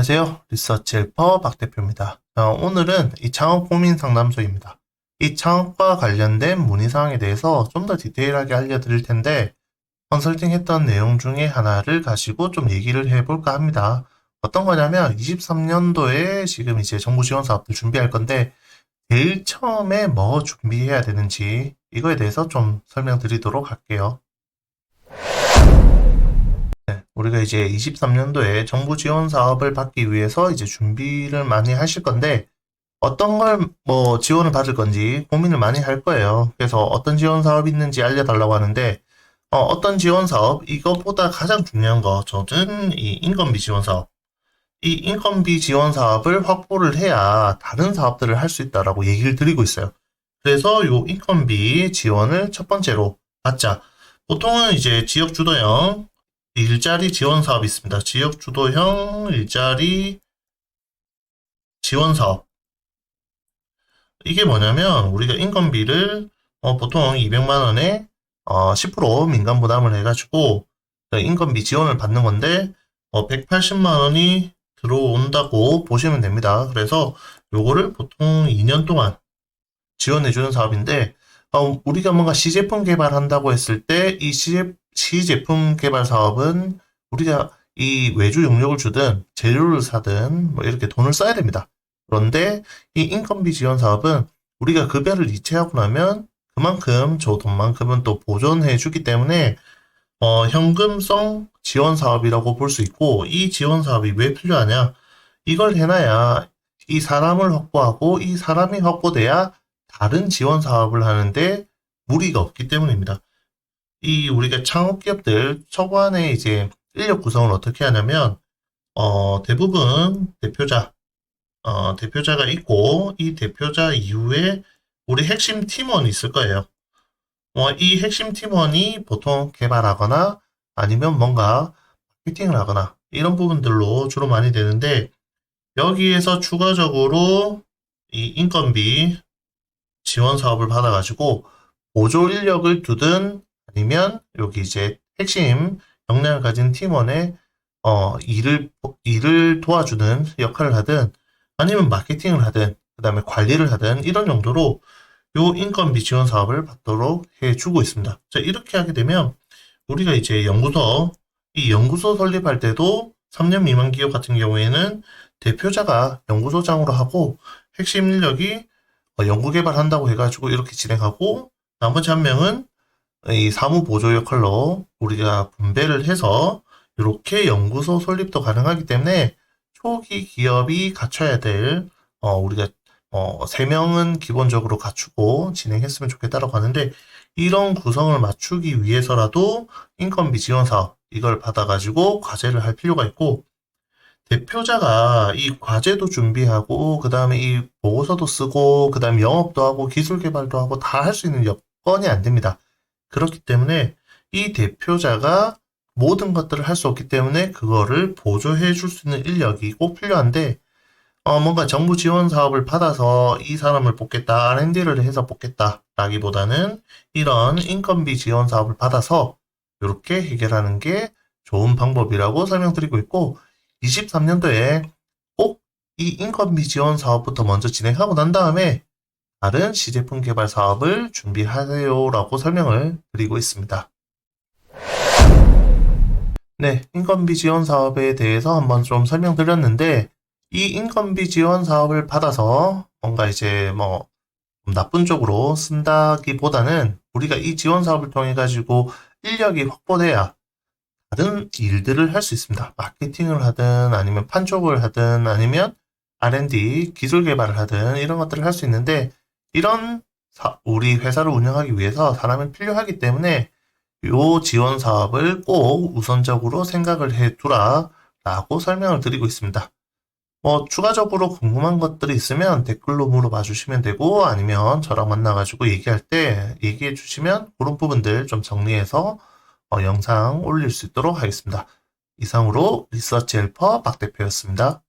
안녕하세요. 리서치 헬퍼 박 대표입니다. 오늘은 이 창업 고민 상담소입니다. 이 창업과 관련된 문의사항에 대해서 좀 더 디테일하게 알려드릴 텐데, 컨설팅 했던 내용 중에 하나를 가지고 좀 얘기를 해볼까 합니다. 어떤 거냐면, 23년도에 지금 이제 정부 지원 사업들 준비할 건데, 제일 처음에 뭐 준비해야 되는지, 이거에 대해서 좀 설명드리도록 할게요. 우리가 이제 23년도에 정부 지원 사업을 받기 위해서 이제 준비를 많이 하실 건데, 어떤 걸 뭐 지원을 받을 건지 고민을 많이 할 거예요. 그래서 어떤 지원 사업이 있는지 알려달라고 하는데, 어떤 지원 사업, 이것보다 가장 중요한 거, 저는 이 인건비 지원 사업. 이 인건비 지원 사업을 확보를 해야 다른 사업들을 할 수 있다라고 얘기를 드리고 있어요. 그래서 요 인건비 지원을 첫 번째로 받자. 보통은 이제 지역 주도형 일자리 지원 사업이 있습니다. 지역 주도형 일자리 지원 사업. 이게 뭐냐면 우리가 인건비를 보통 200만 원에 10% 민간 부담을 해가지고 인건비 지원을 받는 건데 180만 원이 들어온다고 보시면 됩니다. 그래서 요거를 보통 2년 동안 지원해주는 사업인데 우리가 뭔가 시제품 개발한다고 했을 때 이 시제품 개발 사업은 우리가 이 외주 용역을 주든 재료를 사든 뭐 이렇게 돈을 써야 됩니다. 그런데 이 인건비 지원 사업은 우리가 급여를 이체하고 나면 그만큼 저 돈만큼은 또 보존해 주기 때문에 현금성 지원 사업이라고 볼 수 있고, 이 지원 사업이 왜 필요하냐? 이걸 해놔야 이 사람을 확보하고 이 사람이 확보돼야 다른 지원 사업을 하는데 무리가 없기 때문입니다. 이 우리가 창업 기업들 초반에 이제 인력 구성을 어떻게 하냐면 대부분 대표자가 있고, 이 대표자 이후에 우리 핵심 팀원이 있을 거예요. 이 핵심 팀원이 보통 개발하거나 아니면 뭔가 마케팅을 하거나 이런 부분들로 주로 많이 되는데, 여기에서 추가적으로 이 인건비 지원 사업을 받아가지고 보조 인력을 두든 아니면 여기 이제 핵심 역량을 가진 팀원의 일을 도와주는 역할을 하든 아니면 마케팅을 하든 그 다음에 관리를 하든 이런 용도로 요 인건비 지원 사업을 받도록 해주고 있습니다. 자, 이렇게 하게 되면 우리가 이제 이 연구소 설립할 때도 3년 미만 기업 같은 경우에는 대표자가 연구소장으로 하고 핵심 인력이 연구 개발한다고 해가지고 이렇게 진행하고, 나머지 한 명은 이 사무 보조 역할로 우리가 분배를 해서 이렇게 연구소 설립도 가능하기 때문에 초기 기업이 갖춰야 될 우리가 3명은 기본적으로 갖추고 진행했으면 좋겠다라고 하는데, 이런 구성을 맞추기 위해서라도 인건비 지원 사업 이걸 받아가지고 과제를 할 필요가 있고, 대표자가 이 과제도 준비하고 그 다음에 이 보고서도 쓰고 그 다음에 영업도 하고 기술 개발도 하고 다 할 수 있는 여건이 안 됩니다. 그렇기 때문에 이 대표자가 모든 것들을 할 수 없기 때문에 그거를 보조해 줄 수 있는 인력이 꼭 필요한데, 뭔가 정부 지원 사업을 받아서 이 사람을 뽑겠다, R&D를 해서 뽑겠다 라기보다는 이런 인건비 지원 사업을 받아서 이렇게 해결하는 게 좋은 방법이라고 설명드리고 있고, 23년도에 꼭 이 인건비 지원 사업부터 먼저 진행하고 난 다음에 다른 시제품 개발 사업을 준비하세요라고 설명을 드리고 있습니다. 네, 인건비 지원 사업에 대해서 한번 좀 설명드렸는데, 이 인건비 지원 사업을 받아서 뭔가 이제 뭐 나쁜 쪽으로 쓴다기보다는 우리가 이 지원 사업을 통해 가지고 인력이 확보돼야 다른 일들을 할 수 있습니다. 마케팅을 하든 아니면 판촉을 하든 아니면 R&D 기술 개발을 하든 이런 것들을 할 수 있는데, 이런 우리 회사를 운영하기 위해서 사람이 필요하기 때문에 이 지원 사업을 꼭 우선적으로 생각을 해 두라라고 설명을 드리고 있습니다. 추가적으로 궁금한 것들이 있으면 댓글로 물어봐 주시면 되고, 아니면 저랑 만나가지고 얘기할 때 얘기해 주시면 그런 부분들 좀 정리해서 영상 올릴 수 있도록 하겠습니다. 이상으로 리서치 헬퍼 박 대표였습니다.